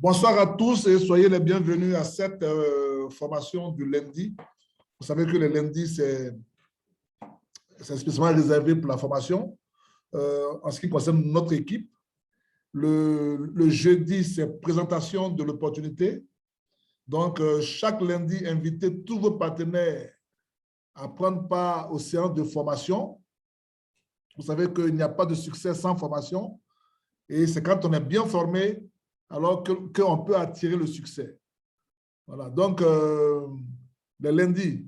Bonsoir à tous et soyez les bienvenus à cette formation du lundi. Vous savez que le lundi, c'est spécialement réservé pour la formation. En ce qui concerne notre équipe, le jeudi, c'est présentation de l'opportunité. Donc, chaque lundi, invitez tous vos partenaires à prendre part aux séances de formation. Vous savez qu'il n'y a pas de succès sans formation. Et c'est quand on est bien formé alors qu'on peut attirer le succès. Voilà. Donc, les lundis,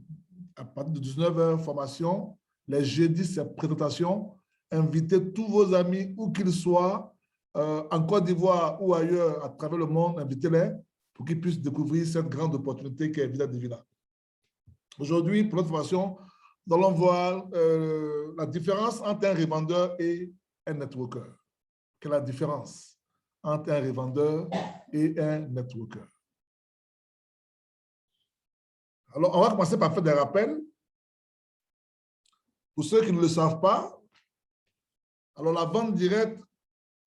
à partir de 19h, formation. Les jeudis, c'est présentation. Invitez tous vos amis, où qu'ils soient, en Côte d'Ivoire ou ailleurs, à travers le monde, invitez-les pour qu'ils puissent découvrir cette grande opportunité qui est Vida Divina. Aujourd'hui, pour notre formation, nous allons voir la différence entre un revendeur et un networker. Quelle est la différence entre un revendeur et un networker? Alors, on va commencer par faire des rappels. Pour ceux qui ne le savent pas, alors la vente directe,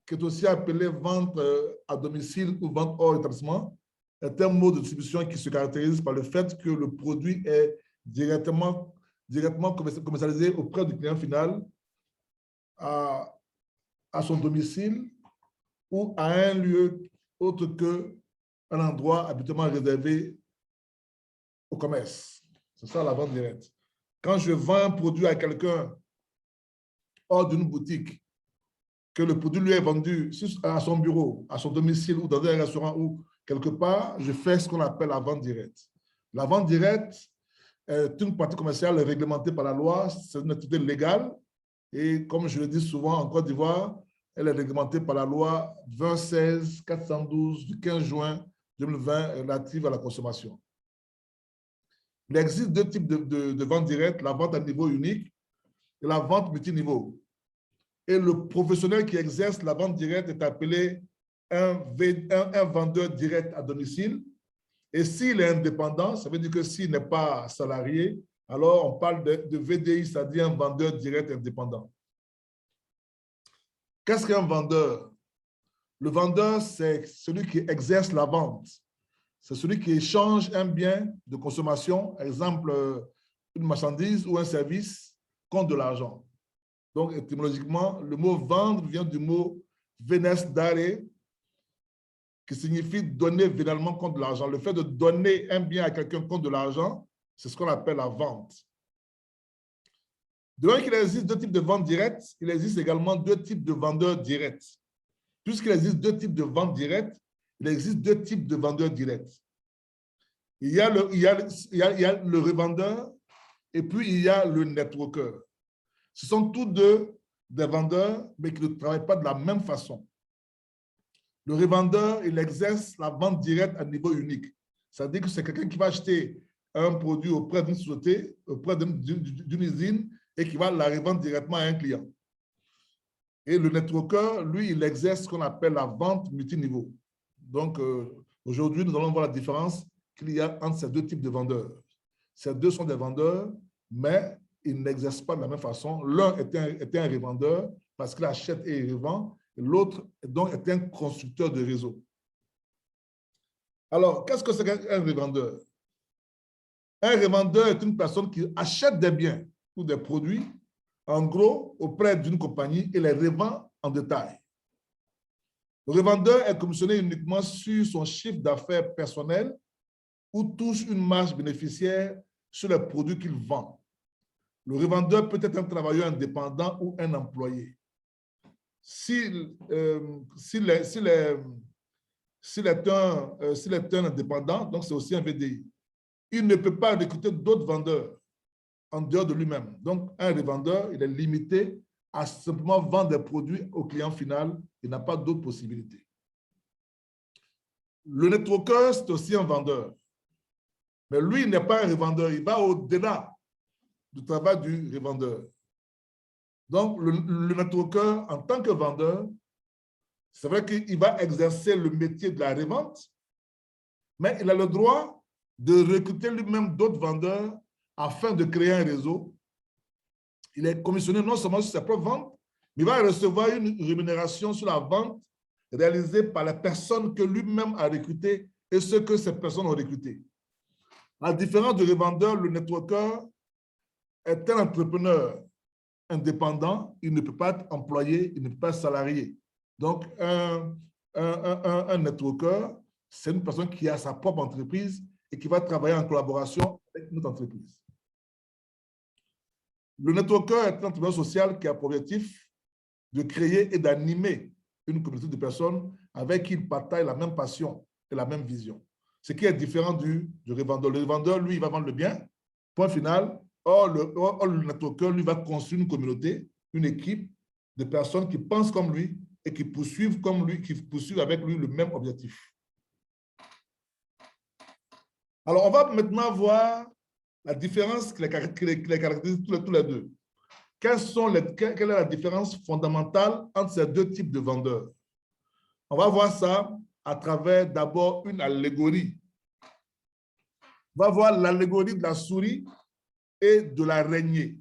qui est aussi appelée vente à domicile ou vente hors établissement, est un mode de distribution qui se caractérise par le fait que le produit est directement commercialisé auprès du client final à son domicile ou à un lieu autre qu'un endroit habituellement réservé au commerce. C'est ça la vente directe. Quand je vends un produit à quelqu'un hors d'une boutique, que le produit lui est vendu à son bureau, à son domicile ou dans un restaurant ou quelque part, je fais ce qu'on appelle la vente directe. La vente directe est une pratique commerciale réglementée par la loi, c'est une activité légale et comme je le dis souvent en Côte d'Ivoire, elle est réglementée par la loi 2016-412 du 15 juin 2020 relative à la consommation. Il existe deux types de vente directe, la vente à niveau unique et la vente multiniveau. Et le professionnel qui exerce la vente directe est appelé un vendeur direct à domicile. Et s'il est indépendant, ça veut dire que s'il n'est pas salarié, alors on parle de VDI, c'est-à-dire un vendeur direct indépendant. Qu'est-ce qu'un vendeur? Le vendeur, c'est celui qui exerce la vente. C'est celui qui échange un bien de consommation, exemple, une marchandise ou un service, contre de l'argent. Donc, étymologiquement, le mot vendre vient du mot venes dare, qui signifie donner vénalement contre de l'argent. Le fait de donner un bien à quelqu'un contre de l'argent, c'est ce qu'on appelle la vente. De même qu'il existe deux types de ventes directes, il existe également deux types de vendeurs directs. Puisqu'il existe deux types de ventes directes, il existe deux types de vendeurs directs. Il y a le revendeur et puis il y a le networker. Ce sont tous deux des vendeurs, mais qui ne travaillent pas de la même façon. Le revendeur, il exerce la vente directe à niveau unique. C'est-à-dire que c'est quelqu'un qui va acheter un produit auprès d'une société, auprès d'une usine, et qui va la revendre directement à un client. Et le networker, lui, il exerce ce qu'on appelle la vente multiniveau. Donc, aujourd'hui, nous allons voir la différence qu'il y a entre ces deux types de vendeurs. Ces deux sont des vendeurs, mais ils n'exercent pas de la même façon. L'un est un revendeur parce qu'il achète et il revend, et l'autre donc est un constructeur de réseau. Alors, qu'est-ce que c'est qu'un revendeur? Un revendeur est une personne qui achète des biens ou des produits, en gros, auprès d'une compagnie et les revend en détail. Le revendeur est commissionné uniquement sur son chiffre d'affaires personnel ou touche une marge bénéficiaire sur les produits qu'il vend. Le revendeur peut être un travailleur indépendant ou un employé. S'il est un indépendant, donc c'est aussi un VDI. Il ne peut pas recruter d'autres vendeurs en dehors de lui-même. Donc, un revendeur, il est limité à simplement vendre des produits au client final. Il n'a pas d'autres possibilités. Le networker, c'est aussi un vendeur. Mais lui, il n'est pas un revendeur. Il va au-delà du travail du revendeur. Donc, le networker, en tant que vendeur, c'est vrai qu'il va exercer le métier de la revente, mais il a le droit de recruter lui-même d'autres vendeurs afin de créer un réseau. Il est commissionné non seulement sur sa propre vente, mais il va recevoir une rémunération sur la vente réalisés par la personne que lui-même a recrutée et ce que ces personnes ont recruté. À la différence du revendeur, le networker est un entrepreneur indépendant, il ne peut pas être employé, il ne peut pas être salarié. Donc, un networker, c'est une personne qui a sa propre entreprise et qui va travailler en collaboration avec notre entreprise. Le networker est un entrepreneur social qui a pour objectif de créer et d'animer une communauté de personnes avec qui il partage la même passion et la même vision. Ce qui est différent du revendeur. Le revendeur, lui, il va vendre le bien, point final. Or, le networker, lui, va construire une communauté, une équipe de personnes qui pensent comme lui et qui poursuivent comme lui, qui poursuivent avec lui le même objectif. Alors, on va maintenant voir la différence qui les caractérise tous les deux. Quelle est la différence fondamentale entre ces deux types de vendeurs? On va voir ça à travers d'abord une allégorie. On va voir l'allégorie de la souris et de l'araignée.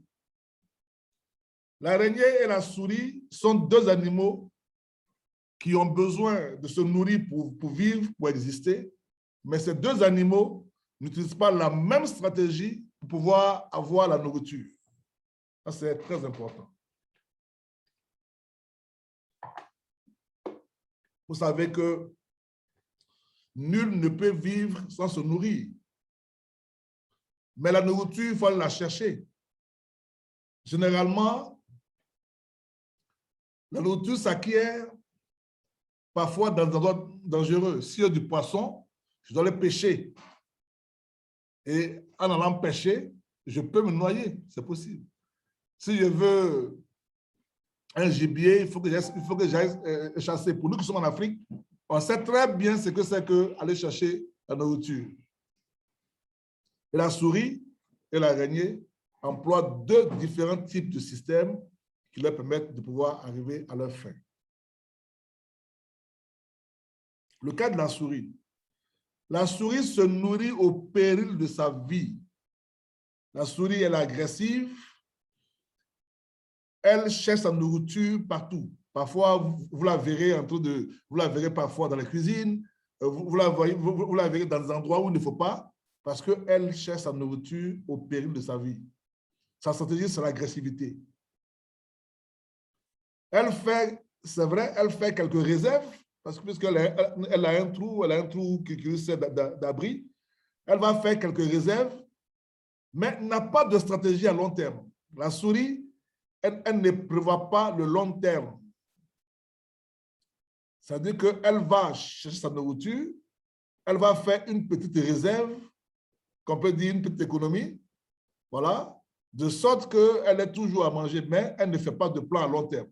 L'araignée et la souris sont deux animaux qui ont besoin de se nourrir pour vivre, pour exister, mais ces deux animaux n'utilisent pas la même stratégie pour pouvoir avoir la nourriture. Ça, c'est très important. Vous savez que nul ne peut vivre sans se nourrir. Mais la nourriture, il faut la chercher. Généralement, la nourriture s'acquiert parfois dans des endroits dangereux. S'il y a du poisson, je dois le pêcher. Et en allant pêcher, je peux me noyer, c'est possible. Si je veux un gibier, il faut que j'aille chasser. Pour nous qui sommes en Afrique, on sait très bien ce que c'est qu'aller chercher la nourriture. Et la souris et l'araignée emploient deux différents types de systèmes qui leur permettent de pouvoir arriver à leur fin. Le cas de la souris. La souris se nourrit au péril de sa vie. La souris est agressive. Elle cherche sa nourriture partout. Parfois, vous la verrez vous la verrez parfois dans la cuisine. Vous la verrez dans des endroits où il ne faut pas, parce qu'elle cherche sa nourriture au péril de sa vie. Sa stratégie, c'est l'agressivité. Elle fait, c'est vrai, elle fait quelques réserves, parce que puisqu'elle a un trou qui lui sert d'abri, elle va faire quelques réserves, mais n'a pas de stratégie à long terme. La souris, elle ne prévoit pas le long terme. C'est-à-dire qu'elle va chercher sa nourriture, elle va faire une petite réserve, qu'on peut dire une petite économie, voilà, de sorte qu'elle est toujours à manger, mais elle ne fait pas de plan à long terme.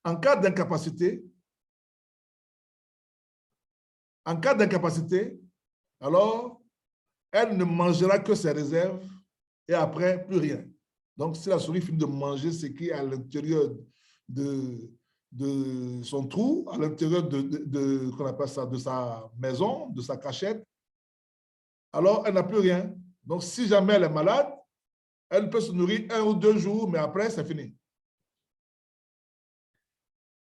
En cas d'incapacité, alors, elle ne mangera que ses réserves et après, plus rien. Donc, si la souris finit de manger ce qui est à l'intérieur de son trou, à l'intérieur qu'on appelle ça, de sa maison, de sa cachette, alors elle n'a plus rien. Donc, si jamais elle est malade, elle peut se nourrir 1 ou 2 jours, mais après, c'est fini.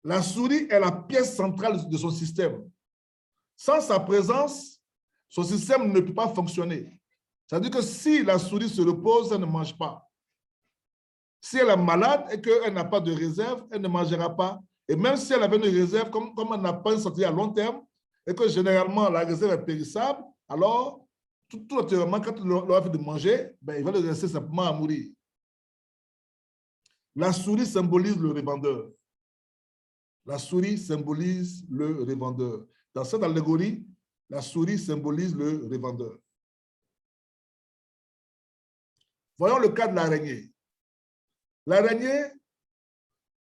La souris est la pièce centrale de son système. Sans sa présence, son système ne peut pas fonctionner. C'est-à-dire que si la souris se repose, elle ne mange pas. Si elle est malade et qu'elle n'a pas de réserve, elle ne mangera pas. Et même si elle avait une réserve, comme elle n'a pas une stratégie à long terme, et que généralement la réserve est périssable, alors, tout naturellement, quand il aura fait de manger, ben, il va le laisser simplement à mourir. La souris symbolise le revendeur. La souris symbolise le revendeur. Dans cette allégorie, la souris symbolise le revendeur. Voyons le cas de l'araignée. L'araignée,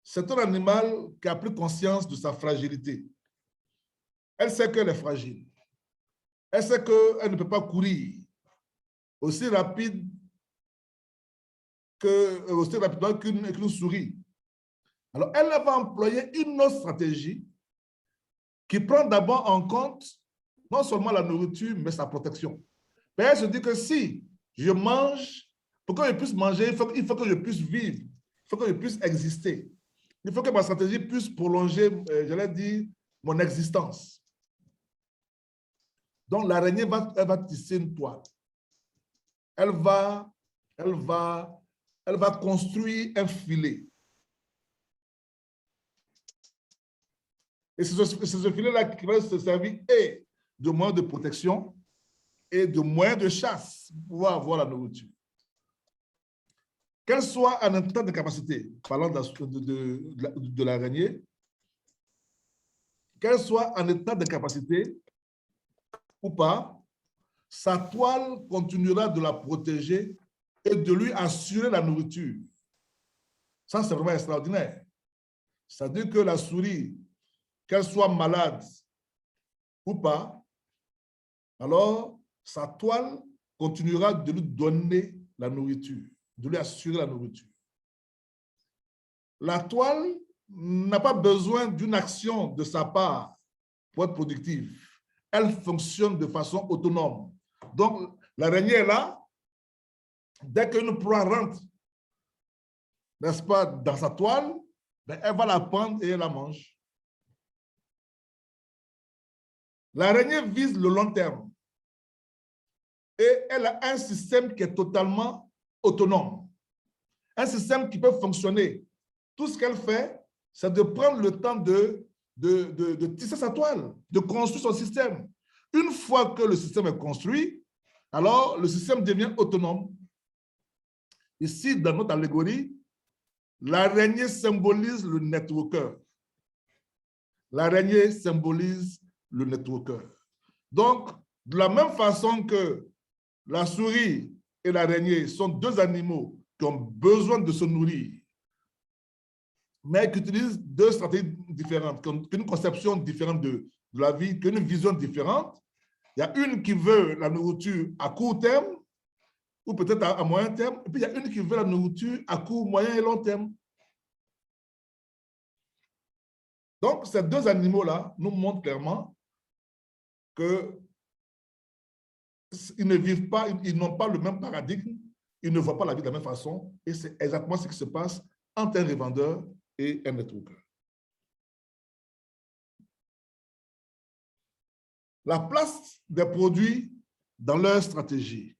c'est un animal qui a pris conscience de sa fragilité. Elle sait qu'elle est fragile. Elle sait qu'elle ne peut pas courir aussi rapidement qu'une souris. Alors, elle va employer une autre stratégie qui prend d'abord en compte non seulement la nourriture, mais sa protection. Mais elle se dit que si je mange, pour que je puisse manger, il faut que je puisse vivre, il faut que je puisse exister. Il faut que ma stratégie puisse prolonger, j'allais dire, mon existence. Donc, l'araignée elle va tisser une toile. Elle va construire un filet. Et c'est ce filet-là qui va se servir et de moyens de protection et de moyens de chasse pour pouvoir avoir la nourriture. Qu'elle soit en état de capacité, parlant de l'araignée, qu'elle soit en état de capacité ou pas, sa toile continuera de la protéger et de lui assurer la nourriture. Ça, c'est vraiment extraordinaire. C'est-à-dire que la souris, qu'elle soit malade ou pas, alors sa toile continuera de lui donner la nourriture, de lui assurer la nourriture. La toile n'a pas besoin d'une action de sa part pour être productive. Elle fonctionne de façon autonome. Donc, l'araignée est là. Dès qu'une proie rentre, n'est-ce pas, dans sa toile, ben, elle va la prendre et elle la mange. L'araignée vise le long terme. Et elle a un système qui est totalement autonome. Un système qui peut fonctionner. Tout ce qu'elle fait, c'est de prendre le temps de tisser sa toile, de construire son système. Une fois que le système est construit, alors le système devient autonome. Ici, dans notre allégorie, l'araignée symbolise le networker. L'araignée symbolise le networker. Donc, de la même façon que la souris et l'araignée sont deux animaux qui ont besoin de se nourrir, mais qui utilisent deux stratégies différentes, qui ont une conception différente de la vie, qui ont une vision différente. Il y a une qui veut la nourriture à court terme, ou peut-être à moyen terme, et puis il y a une qui veut la nourriture à court, moyen et long terme. Donc, ces deux animaux-là nous montrent clairement qu'ils ne vivent pas, ils n'ont pas le même paradigme, ils ne voient pas la vie de la même façon, et c'est exactement ce qui se passe entre un revendeur et un networker. La place des produits dans leur stratégie.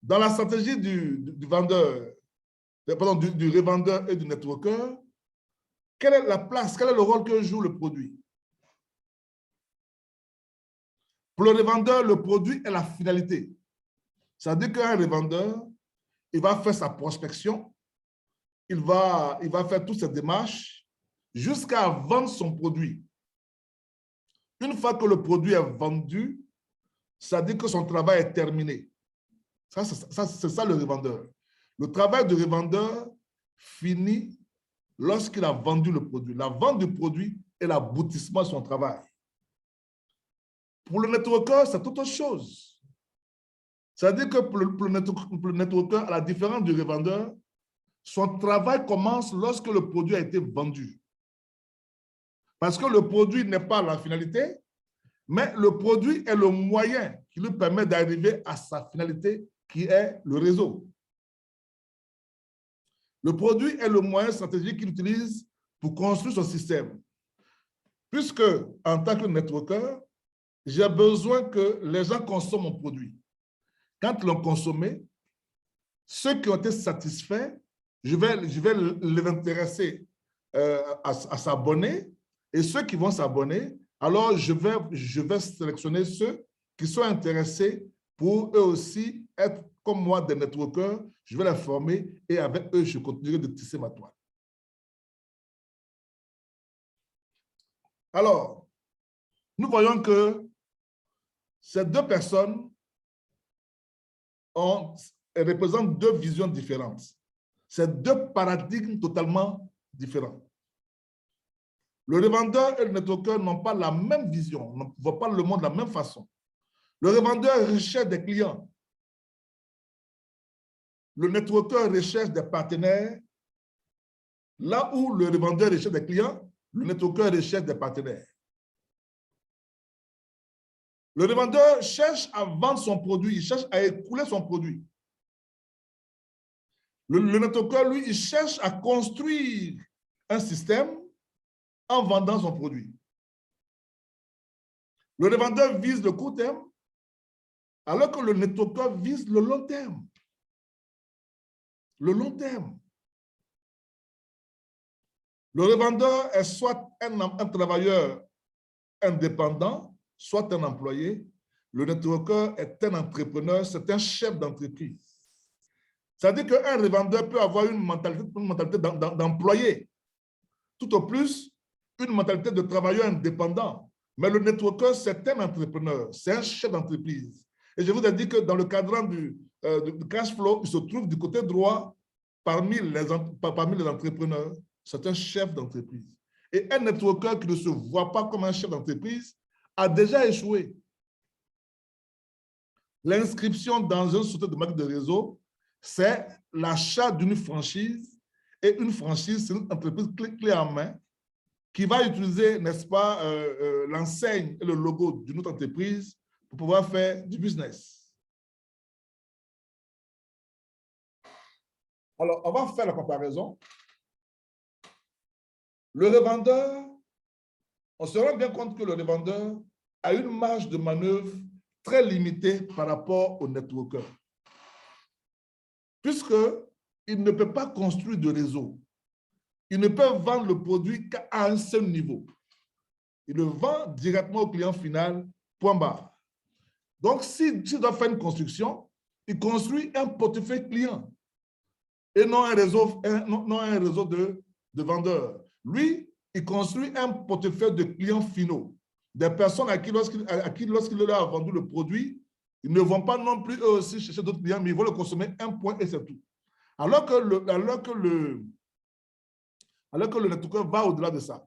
Dans la stratégie du vendeur, pardon, du revendeur et du networker, quelle est la place, quel est le rôle que joue le produit? Pour le revendeur, le produit est la finalité. C'est-à-dire qu'un revendeur, il va faire sa prospection, il va faire toutes ses démarches jusqu'à vendre son produit. Une fois que le produit est vendu, ça dit que son travail est terminé. C'est ça le revendeur. Le travail du revendeur finit lorsqu'il a vendu le produit. La vente du produit est l'aboutissement de son travail. Pour le networker, c'est autre chose. C'est-à-dire que pour le networker, à la différence du revendeur, son travail commence lorsque le produit a été vendu. Parce que le produit n'est pas la finalité, mais le produit est le moyen qui lui permet d'arriver à sa finalité, qui est le réseau. Le produit est le moyen stratégique qu'il utilise pour construire son système. Puisque, en tant que networker, j'ai besoin que les gens consomment mon produit. Quand ils l'ont consommé, ceux qui ont été satisfaits, je vais les intéresser à s'abonner, et ceux qui vont s'abonner, alors je vais sélectionner ceux qui sont intéressés pour eux aussi être comme moi des networkers, je vais les former et avec eux, je continuerai de tisser ma toile. Alors, nous voyons que ces deux personnes représentent deux visions différentes. Ces deux paradigmes totalement différents. Le revendeur et le networker n'ont pas la même vision, ne voient pas le monde de la même façon. Le revendeur recherche des clients. Le networker recherche des partenaires. Là où le revendeur recherche des clients, le networker recherche des partenaires. Le revendeur cherche à vendre son produit, il cherche à écouler son produit. Le networker, lui, il cherche à construire un système en vendant son produit. Le revendeur vise le court terme, alors que le networker vise le long terme. Le long terme. Le revendeur est soit un travailleur indépendant, soit un employé. Le networker est un entrepreneur, c'est un chef d'entreprise. C'est-à-dire qu'un revendeur peut avoir une mentalité d'employé, tout au plus une mentalité de travailleur indépendant. Mais le networker, c'est un entrepreneur, c'est un chef d'entreprise. Et je vous ai dit que dans le cadran du cash flow, il se trouve du côté droit parmi les entrepreneurs, c'est un chef d'entreprise. Et un networker qui ne se voit pas comme un chef d'entreprise a déjà échoué. L'inscription dans une société de marque de réseau, c'est l'achat d'une franchise. Et une franchise, c'est une entreprise clé en main qui va utiliser, n'est-ce pas, l'enseigne et le logo d'une autre entreprise pour pouvoir faire du business. Alors, on va faire la comparaison. Le revendeur, on se rend bien compte que le revendeur a une marge de manœuvre très limitée par rapport au networker. Puisqu'il ne peut pas construire de réseau. Il ne peut vendre le produit qu'à un seul niveau. Il le vend directement au client final, point barre. Donc, s'il doit faire une construction, il construit un portefeuille client et non un réseau, de vendeurs. Lui, il construit un portefeuille de clients finaux, des personnes à qui, lorsqu'il leur a vendu le produit, ils ne vont pas non plus eux aussi chercher d'autres clients, mais ils vont le consommer un point et c'est tout. Alors que le networker va au-delà de ça.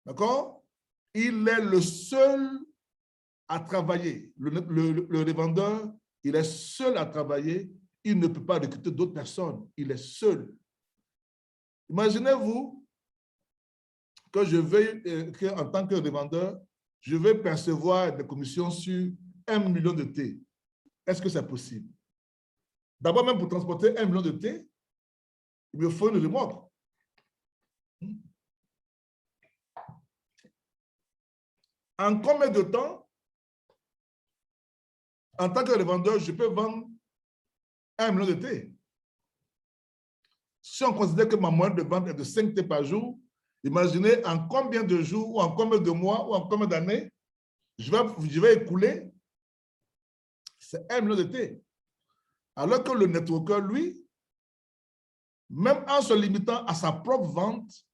D'accord? Il est le seul à travailler. Le revendeur, il est seul à travailler. Il ne peut pas recruter d'autres personnes. Il est seul. Imaginez-vous que je vais, en tant que revendeur, je vais percevoir des commissions sur 1 million de thé. Est-ce que c'est possible? D'abord, même pour transporter 1 million de thé, il me faut une remorque. En combien de temps, en tant que revendeur, je peux vendre 1 million de thé? Si on considère que ma moyenne de vente est de 5 thé par jour, imaginez en combien de jours, ou en combien de mois, ou en combien d'années, je vais écouler, c'est 1 million de thé. Alors que le networker, lui, même en se limitant à sa propre vente,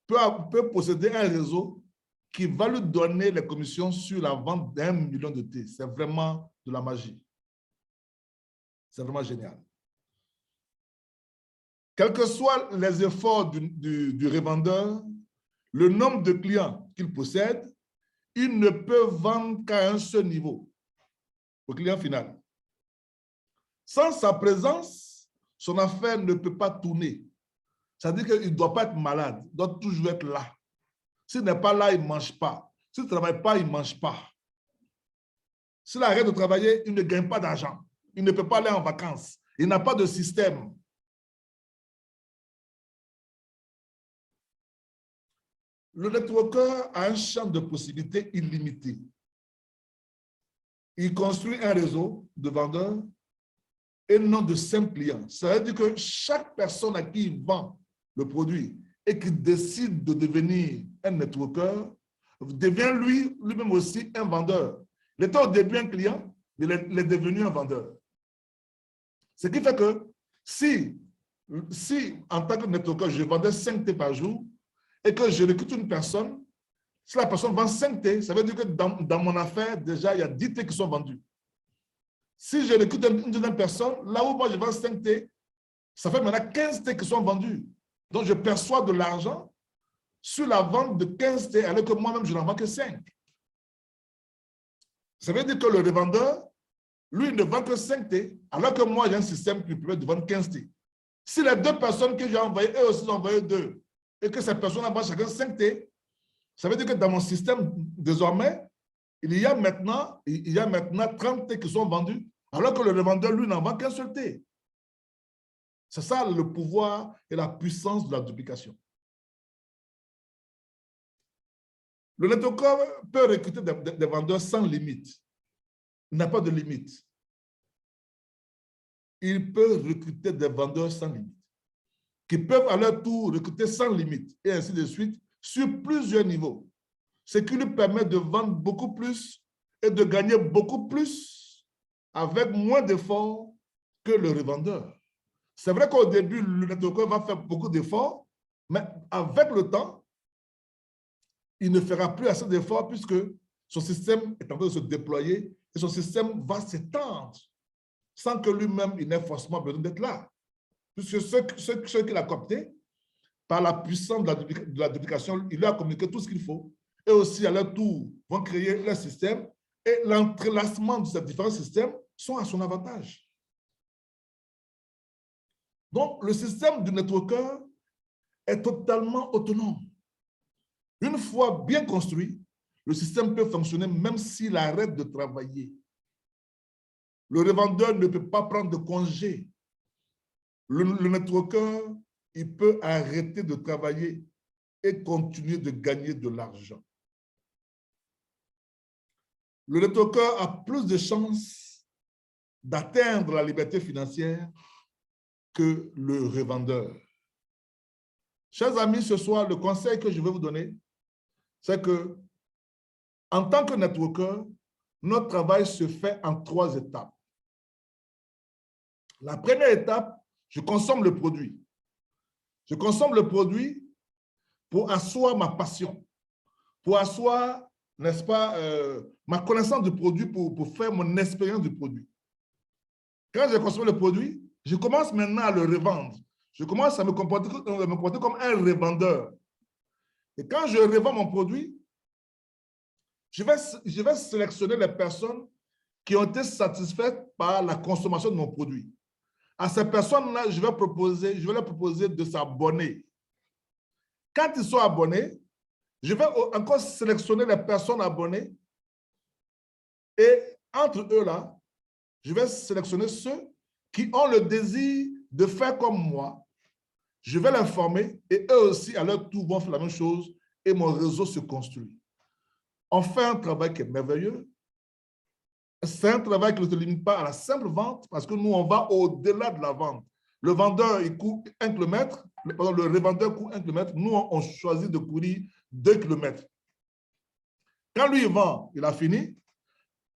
peut posséder un réseau qui va lui donner les commissions sur la vente d'1 million de thé. C'est vraiment de la magie. C'est vraiment génial. Quels que soient les efforts du revendeur, le nombre de clients qu'il possède, il ne peut vendre qu'à un seul niveau, au client final. Sans sa présence, son affaire ne peut pas tourner. C'est-à-dire qu'il ne doit pas être malade, il doit toujours être là. S'il n'est pas là, il ne mange pas. S'il ne travaille pas, il ne mange pas. S'il arrête de travailler, il ne gagne pas d'argent. Il ne peut pas aller en vacances. Il n'a pas de système. Le networker a un champ de possibilités illimité. Il construit un réseau de vendeurs et non de simples clients. Ça veut dire que chaque personne à qui il vend le produit et qui décide de devenir un networker devient lui-même aussi un vendeur. Il était au début un client, mais il est devenu un vendeur. Ce qui fait que si en tant que networker, je vendais 5 thé par jour et que je recrute une personne, si la personne vend 5 thé, ça veut dire que dans mon affaire, déjà, il y a 10 thé qui sont vendus. Si je recrute une deuxième personne, là où moi je vends 5 thé, ça fait maintenant 15 thé qui sont vendus. Donc, je perçois de l'argent sur la vente de 15 thé, alors que moi-même, je n'en vends que 5. Ça veut dire que le revendeur, lui, ne vend que 5 thé, alors que moi, j'ai un système qui me permet de vendre 15 thé. Si les deux personnes que j'ai envoyées, eux aussi ont envoyé 2, et que ces personnes vendent chacun 5 thé, ça veut dire que dans mon système, désormais, il y a maintenant 30 thé qui sont vendus, alors que le revendeur, lui, n'en vend qu'un seul thé. C'est ça le pouvoir et la puissance de la duplication. Le networker peut recruter des vendeurs sans limite. Il n'a pas de limite. Il peut recruter des vendeurs sans limite, qui peuvent à leur tour recruter sans limite, et ainsi de suite, sur plusieurs niveaux. Ce qui lui permet de vendre beaucoup plus et de gagner beaucoup plus avec moins d'efforts que le revendeur. C'est vrai qu'au début, le networker va faire beaucoup d'efforts, mais avec le temps, il ne fera plus assez d'efforts puisque son système est en train de se déployer et son système va s'étendre sans que lui-même il n'ait forcément besoin d'être là. Puisque ce qu'il a coopté, par la puissance de la duplication, il lui a communiqué tout ce qu'il faut. Et aussi, à leur tour, vont créer leur système et l'entrelacement de ces différents systèmes sont à son avantage. Donc, le système du networker est totalement autonome. Une fois bien construit, le système peut fonctionner même s'il arrête de travailler. Le revendeur ne peut pas prendre de congé. Le networker, il peut arrêter de travailler et continuer de gagner de l'argent. Le networker a plus de chances d'atteindre la liberté financière que le revendeur. Chers amis, ce soir, le conseil que je vais vous donner, c'est que, en tant que networker, notre travail se fait en 3 étapes. La première étape, je consomme le produit. Je consomme le produit pour asseoir ma passion, pour asseoir, n'est-ce pas, ma connaissance du produit, pour faire mon expérience du produit. Quand je consomme le produit, je commence maintenant à le revendre. Je commence à me comporter comme un revendeur. Et quand je revends mon produit, je vais sélectionner les personnes qui ont été satisfaites par la consommation de mon produit. À ces personnes-là, je vais leur proposer de s'abonner. Quand ils sont abonnés, je vais encore sélectionner les personnes abonnées et entre eux-là, je vais sélectionner ceux qui ont le désir de faire comme moi. Je vais les former et eux aussi, à leur tour, vont faire la même chose et mon réseau se construit. On fait un travail qui est merveilleux. C'est un travail qui ne se limite pas à la simple vente parce que nous, on va au-delà de la vente. Le vendeur, il court 1 km, le revendeur court 1 km. Nous, on choisit de courir 2 km. Quand lui, il vend, il a fini.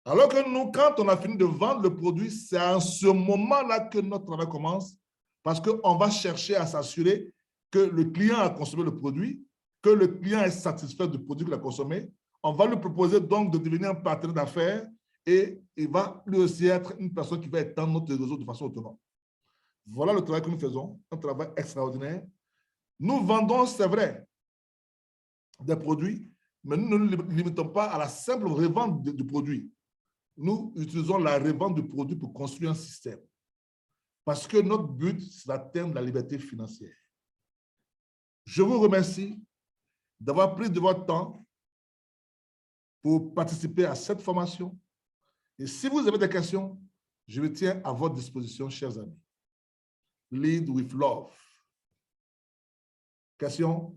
Alors que nous, quand on a fini de vendre le produit, c'est à ce moment-là que notre travail commence parce qu'on va chercher à s'assurer que le client a consommé le produit, que le client est satisfait du produit qu'il a consommé. On va lui proposer donc de devenir un partenaire d'affaires et il va lui aussi être une personne qui va étendre notre réseau de façon autonome. Voilà le travail que nous faisons, un travail extraordinaire. Nous vendons, c'est vrai, des produits, mais nous ne nous limitons pas à la simple revente du produit. Nous utilisons la revente du produit pour construire un système. Parce que notre but, c'est d'atteindre la liberté financière. Je vous remercie d'avoir pris de votre temps pour participer à cette formation. Et si vous avez des questions, je me tiens à votre disposition, chers amis. Lead with love. Questions?